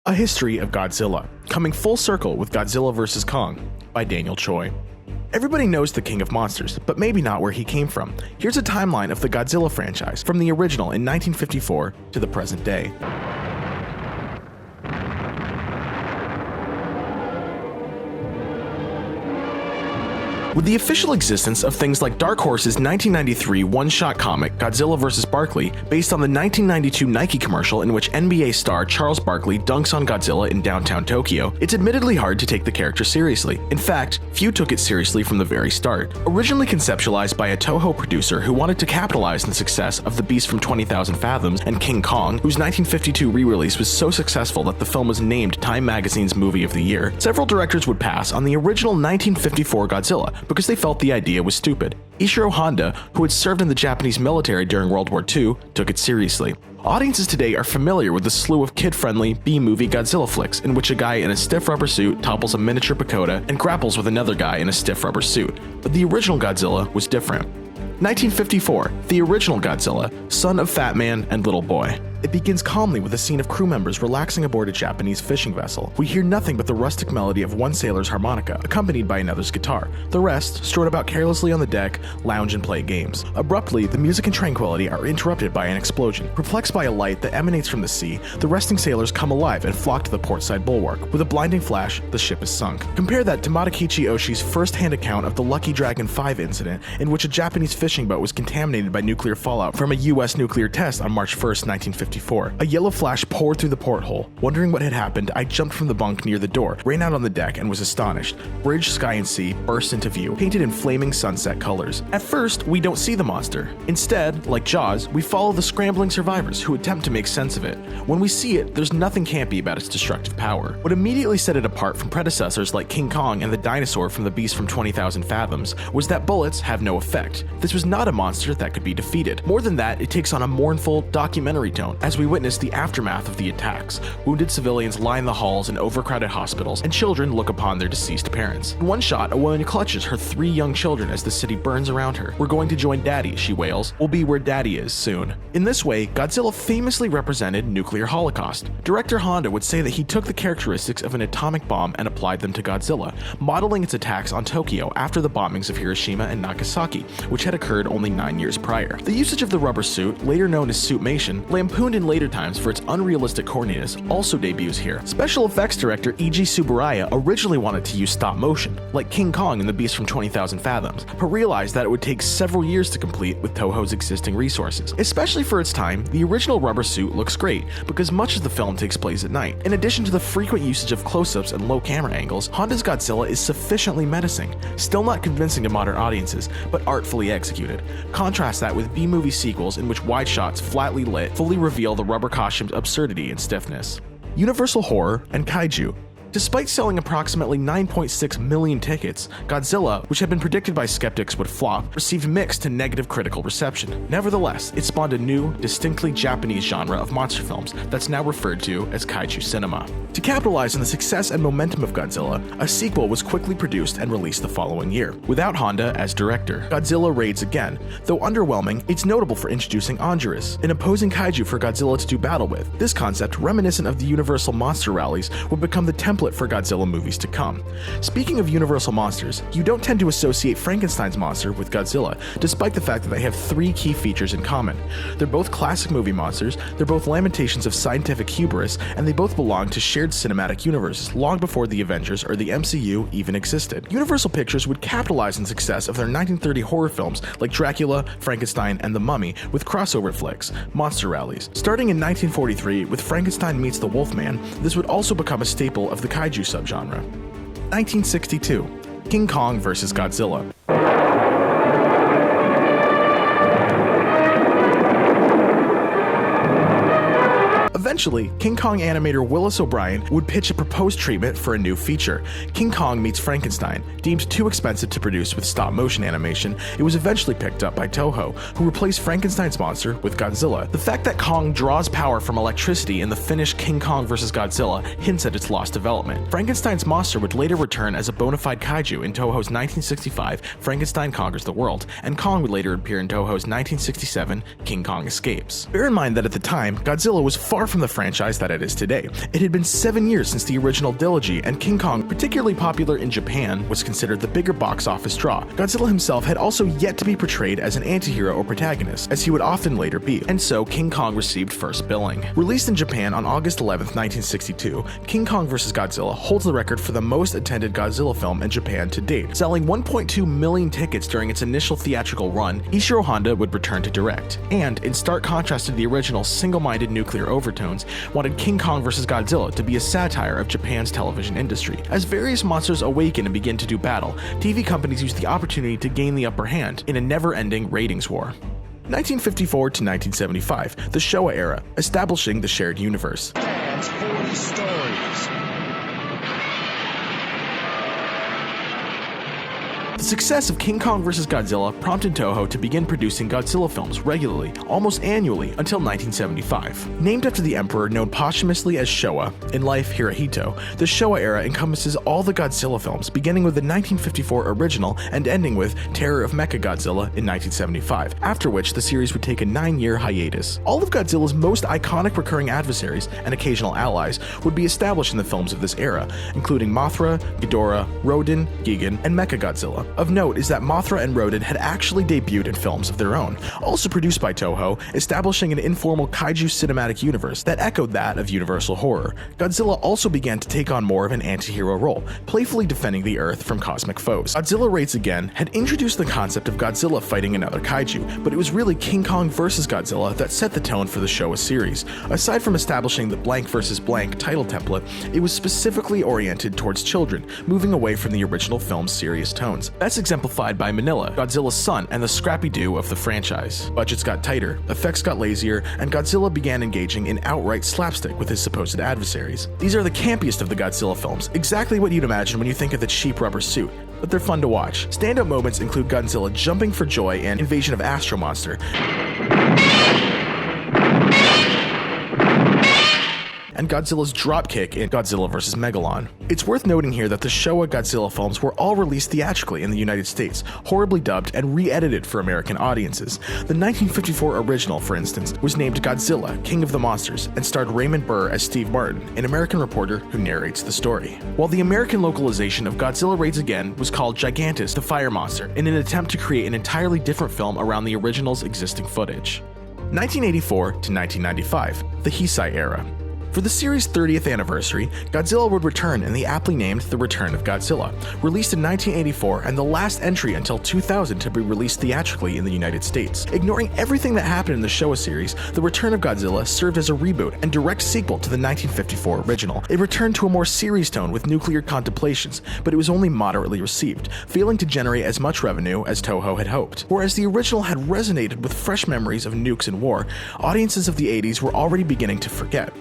A History of Godzilla, coming full circle with Godzilla vs. Kong by Daniel Choi. Everybody knows the King of Monsters, but maybe not where he came from. Here's a timeline of the Godzilla franchise from the original in 1954 to the present day. With the official existence of things like Dark Horse's 1993 one-shot comic Godzilla vs. Barkley, based on the 1992 Nike commercial in which NBA star Charles Barkley dunks on Godzilla in downtown Tokyo, it's admittedly hard to take the character seriously. In fact, few took it seriously from the very start. Originally conceptualized by a Toho producer who wanted to capitalize on the success of The Beast from 20,000 Fathoms and King Kong, whose 1952 re-release was so successful that the film was named Time Magazine's Movie of the Year, several directors would pass on the original 1954 Godzilla because they felt the idea was stupid. Ishirō Honda, who had served in the Japanese military during World War II, took it seriously. Audiences today are familiar with the slew of kid-friendly B-movie Godzilla flicks in which a guy in a stiff rubber suit topples a miniature pagoda and grapples with another guy in a stiff rubber suit. But the original Godzilla was different. 1954, the original Godzilla, son of Fat Man and Little Boy. It begins calmly with a scene of crew members relaxing aboard a Japanese fishing vessel. We hear nothing but the rustic melody of one sailor's harmonica, accompanied by another's guitar. The rest strode about carelessly on the deck, lounge and play games. Abruptly, the music and tranquility are interrupted by an explosion. Perplexed by a light that emanates from the sea, the resting sailors come alive and flock to the portside bulwark. With a blinding flash, the ship is sunk. Compare that to Matakichi Oshii's first-hand account of the Lucky Dragon 5 incident, in which a Japanese fishing boat was contaminated by nuclear fallout from a US nuclear test on March 1st, 1954. A yellow flash poured through the porthole. Wondering what had happened, I jumped from the bunk near the door, ran out on the deck, and was astonished. Bridge, sky, and sea burst into view, painted in flaming sunset colors. At first, we don't see the monster. Instead, like Jaws, we follow the scrambling survivors who attempt to make sense of it. When we see it, there's nothing campy about its destructive power. What immediately set it apart from predecessors like King Kong and the dinosaur from The Beast from 20,000 Fathoms was that bullets have no effect. This was not a monster that could be defeated. More than that, it takes on a mournful, documentary tone, as we witness the aftermath of the attacks. Wounded civilians line the halls in overcrowded hospitals, and children look upon their deceased parents. In one shot, a woman clutches her 3 young children as the city burns around her. "We're going to join Daddy," she wails. "We'll be where Daddy is soon." In this way, Godzilla famously represented nuclear holocaust. Director Honda would say that he took the characteristics of an atomic bomb and applied them to Godzilla, modeling its attacks on Tokyo after the bombings of Hiroshima and Nagasaki, which had occurred only 9 years prior. The usage of the rubber suit, later known as suitmation, lampooned in later times for its unrealistic corniness, also debuts here. Special effects director E.G. Tsuburaya originally wanted to use stop motion, like King Kong and the Beast from 20,000 Fathoms, but realized that it would take several years to complete with Toho's existing resources. Especially for its time, the original rubber suit looks great, because much of the film takes place at night. In addition to the frequent usage of close-ups and low camera angles, Honda's Godzilla is sufficiently menacing, still not convincing to modern audiences, but artfully executed. Contrast that with B-movie sequels in which wide shots, flatly lit, fully reveal the rubber costume's absurdity and stiffness. Universal Horror and Kaiju. Despite selling approximately 9.6 million tickets, Godzilla, which had been predicted by skeptics would flop, received mixed to negative critical reception. Nevertheless, it spawned a new, distinctly Japanese genre of monster films that's now referred to as kaiju cinema. To capitalize on the success and momentum of Godzilla, a sequel was quickly produced and released the following year, without Honda as director. Godzilla Raids Again. Though underwhelming, it's notable for introducing Anguirus, an opposing kaiju for Godzilla to do battle with. This concept, reminiscent of the Universal Monster Rallies, would become the template for Godzilla movies to come. Speaking of Universal monsters, you don't tend to associate Frankenstein's monster with Godzilla, despite the fact that they have 3 key features in common. They're both classic movie monsters, they're both lamentations of scientific hubris, and they both belong to shared cinematic universes long before the Avengers or the MCU even existed. Universal Pictures would capitalize on the success of their 1930 horror films like Dracula, Frankenstein, and The Mummy with crossover flicks, Monster Rallies. Starting in 1943 with Frankenstein Meets the Wolfman, this would also become a staple of the kaiju subgenre. 1962, King Kong vs. Godzilla. Eventually, King Kong animator Willis O'Brien would pitch a proposed treatment for a new feature, King Kong Meets Frankenstein. Deemed too expensive to produce with stop-motion animation, it was eventually picked up by Toho, who replaced Frankenstein's monster with Godzilla. The fact that Kong draws power from electricity in the finished King Kong vs. Godzilla hints at its lost development. Frankenstein's monster would later return as a bona fide kaiju in Toho's 1965 Frankenstein Conquers the World, and Kong would later appear in Toho's 1967 King Kong Escapes. Bear in mind that at the time, Godzilla was far from the franchise that it is today. It had been 7 years since the original trilogy, and King Kong, particularly popular in Japan, was considered the bigger box office draw. Godzilla himself had also yet to be portrayed as an anti-hero or protagonist, as he would often later be, and so King Kong received first billing. Released in Japan on August 11, 1962, King Kong vs. Godzilla holds the record for the most attended Godzilla film in Japan to date, selling 1.2 million tickets during its initial theatrical run. Ishirō Honda would return to direct, and, in stark contrast to the original single-minded nuclear overtones, wanted King Kong vs. Godzilla to be a satire of Japan's television industry. As various monsters awaken and begin to do battle, TV companies use the opportunity to gain the upper hand in a never-ending ratings war. 1954 to 1975, the Showa Era, establishing the shared universe. 40 stories. The success of King Kong vs. Godzilla prompted Toho to begin producing Godzilla films regularly, almost annually, until 1975. Named after the emperor known posthumously as Showa, in life Hirohito, the Showa Era encompasses all the Godzilla films, beginning with the 1954 original and ending with Terror of Mechagodzilla in 1975, after which the series would take a 9-year hiatus. All of Godzilla's most iconic recurring adversaries and occasional allies would be established in the films of this era, including Mothra, Ghidorah, Rodan, Gigan, and Mechagodzilla. Of note is that Mothra and Rodan had actually debuted in films of their own, also produced by Toho, establishing an informal kaiju cinematic universe that echoed that of Universal Horror. Godzilla also began to take on more of an anti-hero role, playfully defending the Earth from cosmic foes. Godzilla Raids Again had introduced the concept of Godzilla fighting another kaiju, but it was really King Kong vs. Godzilla that set the tone for the Showa series. Aside from establishing the blank versus blank title template, it was specifically oriented towards children, moving away from the original film's serious tones. That's exemplified by Manila, Godzilla's son and the Scrappy-Doo of the franchise. Budgets got tighter, effects got lazier, and Godzilla began engaging in outright slapstick with his supposed adversaries. These are the campiest of the Godzilla films, exactly what you'd imagine when you think of the cheap rubber suit, but they're fun to watch. Standout moments include Godzilla jumping for joy and Invasion of Astro Monster, and Godzilla's dropkick in Godzilla vs. Megalon. It's worth noting here that the Showa Godzilla films were all released theatrically in the United States, horribly dubbed and re-edited for American audiences. The 1954 original, for instance, was named Godzilla, King of the Monsters, and starred Raymond Burr as Steve Martin, an American reporter who narrates the story. While the American localization of Godzilla Raids Again was called Gigantus the Fire Monster, in an attempt to create an entirely different film around the original's existing footage. 1984 to 1995, the Hisai Era. For the series' 30th anniversary, Godzilla would return in the aptly named The Return of Godzilla, released in 1984 and the last entry until 2000 to be released theatrically in the United States. Ignoring everything that happened in the Showa series, The Return of Godzilla served as a reboot and direct sequel to the 1954 original. It returned to a more serious tone with nuclear contemplations, but it was only moderately received, failing to generate as much revenue as Toho had hoped. Whereas the original had resonated with fresh memories of nukes and war, audiences of the 80s were already beginning to forget.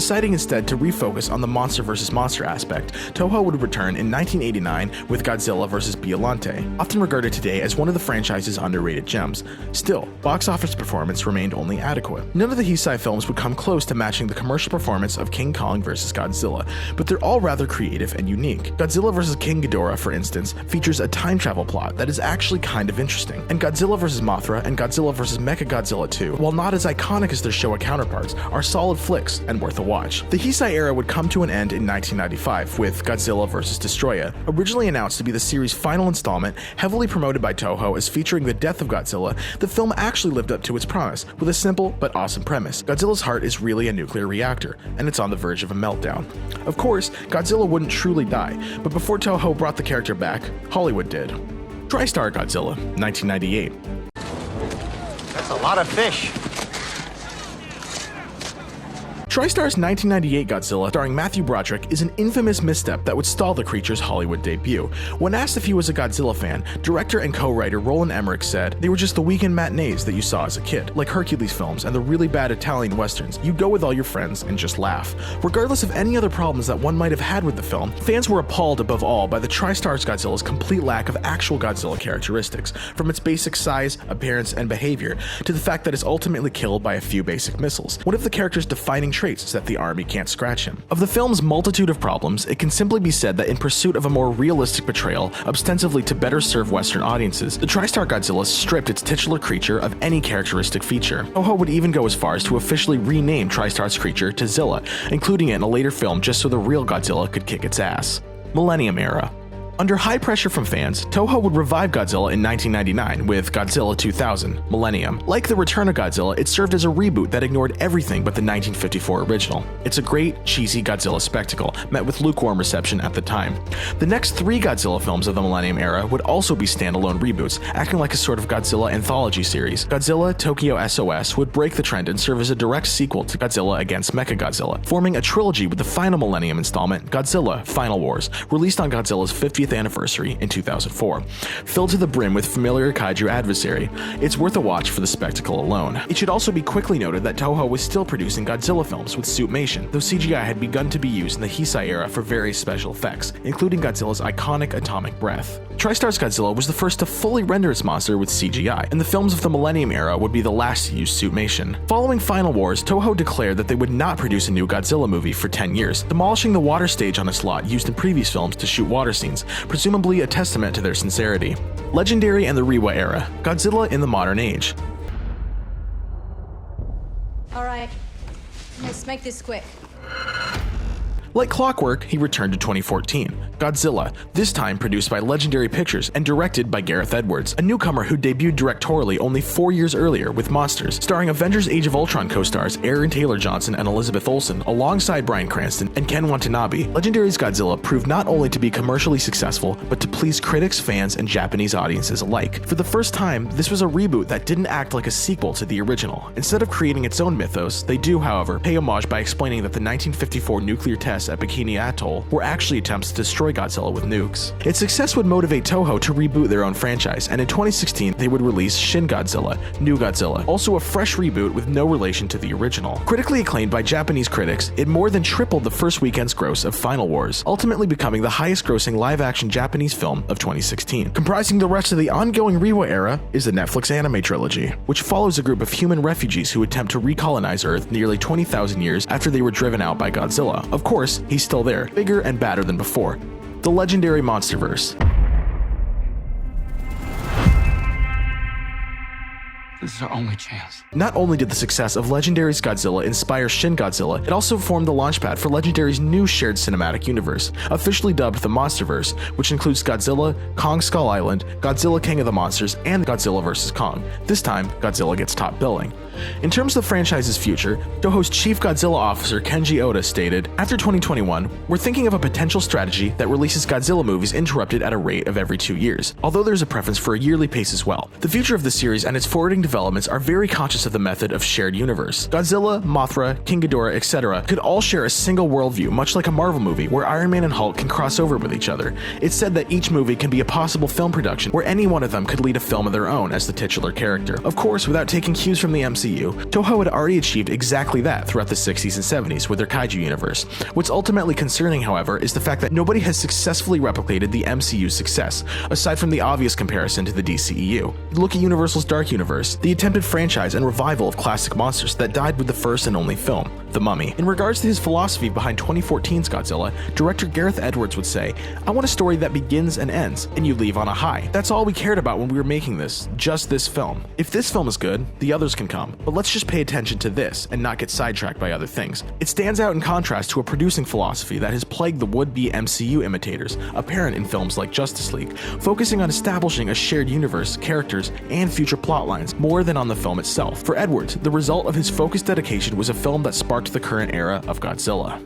Deciding instead to refocus on the monster versus monster aspect, Toho would return in 1989 with Godzilla vs. Biollante, often regarded today as one of the franchise's underrated gems. Still, box office performance remained only adequate. None of the Hisai films would come close to matching the commercial performance of King Kong vs. Godzilla, but they're all rather creative and unique. Godzilla vs. King Ghidorah, for instance, features a time travel plot that is actually kind of interesting, and Godzilla vs. Mothra and Godzilla vs. Mechagodzilla 2, while not as iconic as their Showa counterparts, are solid flicks and worth a watch. The Hisai era would come to an end in 1995 with Godzilla vs. Destroya, originally announced to be the series' final installment, heavily promoted by Toho as featuring the death of Godzilla. The film actually lived up to its promise, with a simple but awesome premise. Godzilla's heart is really a nuclear reactor, and it's on the verge of a meltdown. Of course, Godzilla wouldn't truly die, but before Toho brought the character back, Hollywood did. TriStar Godzilla, 1998. That's a lot of fish. TriStar's 1998 Godzilla, starring Matthew Broderick, is an infamous misstep that would stall the creature's Hollywood debut. When asked if he was a Godzilla fan, director and co-writer Roland Emmerich said, "They were just the weekend matinees that you saw as a kid, like Hercules films and the really bad Italian westerns. You'd go with all your friends and just laugh." Regardless of any other problems that one might have had with the film, fans were appalled above all by the TriStar's Godzilla's complete lack of actual Godzilla characteristics, from its basic size, appearance, and behavior, to the fact that it's ultimately killed by a few basic missiles. One of the character's defining traits is that the army can't scratch him. Of the film's multitude of problems, it can simply be said that in pursuit of a more realistic portrayal, ostensibly to better serve Western audiences, the TriStar Godzilla stripped its titular creature of any characteristic feature. Toho would even go as far as to officially rename TriStar's creature to Zilla, including it in a later film just so the real Godzilla could kick its ass. Millennium Era. Under high pressure from fans, Toho would revive Godzilla in 1999 with Godzilla 2000, Millennium. Like the return of Godzilla, it served as a reboot that ignored everything but the 1954 original. It's a great, cheesy Godzilla spectacle, met with lukewarm reception at the time. The next 3 Godzilla films of the Millennium Era would also be standalone reboots, acting like a sort of Godzilla anthology series. Godzilla Tokyo SOS would break the trend and serve as a direct sequel to Godzilla against Mechagodzilla, forming a trilogy with the final Millennium installment, Godzilla Final Wars, released on Godzilla's 50th anniversary in 2004. Filled to the brim with familiar kaiju adversary, it's worth a watch for the spectacle alone. It should also be quickly noted that Toho was still producing Godzilla films with suitmation, though CGI had begun to be used in the Hisai Era for various special effects, including Godzilla's iconic atomic breath. TriStar's Godzilla was the first to fully render its monster with CGI, and the films of the Millennium Era would be the last to use suitmation. Following Final Wars, Toho declared that they would not produce a new Godzilla movie for 10 years, demolishing the water stage on its lot used in previous films to shoot water scenes, presumably a testament to their sincerity. Legendary and the Riwa Era. Godzilla in the modern age. All right, let's make this quick. Like clockwork, he returned to 2014. Godzilla, this time produced by Legendary Pictures and directed by Gareth Edwards, a newcomer who debuted directorially only 4 years earlier with Monsters, starring Avengers Age of Ultron co-stars Aaron Taylor Johnson and Elizabeth Olsen alongside Bryan Cranston and Ken Watanabe. Legendary's Godzilla proved not only to be commercially successful, but to please critics, fans, and Japanese audiences alike. For the first time, this was a reboot that didn't act like a sequel to the original. Instead of creating its own mythos, they do, however, pay homage by explaining that the 1954 nuclear tests at Bikini Atoll were actually attempts to destroy Godzilla with nukes. Its success would motivate Toho to reboot their own franchise, and in 2016 they would release Shin Godzilla, New Godzilla, also a fresh reboot with no relation to the original. Critically acclaimed by Japanese critics, it more than tripled the first weekend's gross of Final Wars, ultimately becoming the highest grossing live-action Japanese film of 2016. Comprising the rest of the ongoing Riwa Era is the Netflix anime trilogy, which follows a group of human refugees who attempt to recolonize Earth nearly 20,000 years after they were driven out by Godzilla. Of course, he's still there, bigger and badder than before. The Legendary Monsterverse. This is our only chance. Not only did the success of Legendary's Godzilla inspire Shin Godzilla, it also formed the launchpad for Legendary's new shared cinematic universe, officially dubbed the Monsterverse, which includes Godzilla, Kong Skull Island, Godzilla King of the Monsters, and Godzilla vs. Kong. This time, Godzilla gets top billing. In terms of the franchise's future, Toho's chief Godzilla officer Kenji Oda stated, "After 2021, we're thinking of a potential strategy that releases Godzilla movies interrupted at a rate of every 2 years, although there's a preference for a yearly pace as well. The future of the series and its forwarding developments are very conscious of the method of shared universe. Godzilla, Mothra, King Ghidorah, etc. could all share a single worldview, much like a Marvel movie where Iron Man and Hulk can cross over with each other. It's said that each movie can be a possible film production where any one of them could lead a film of their own as the titular character. Of course, without taking cues from the MCU, Toho had already achieved exactly that throughout the 60s and 70s with their kaiju universe. What's ultimately concerning, however, is the fact that nobody has successfully replicated the MCU's success, aside from the obvious comparison to the DCEU. Look at Universal's Dark Universe, the attempted franchise and revival of classic monsters that died with the first and only film, The Mummy. In regards to his philosophy behind 2014's Godzilla, director Gareth Edwards would say, "I want a story that begins and ends, and you leave on a high. That's all we cared about when we were making this, just this film. If this film is good, the others can come, but let's just pay attention to this and not get sidetracked by other things." It stands out in contrast to a producing philosophy that has plagued the would-be MCU imitators, apparent in films like Justice League, focusing on establishing a shared universe, characters, and future plotlines more than on the film itself. For Edwards, the result of his focused dedication was a film that sparked the current era of Godzilla.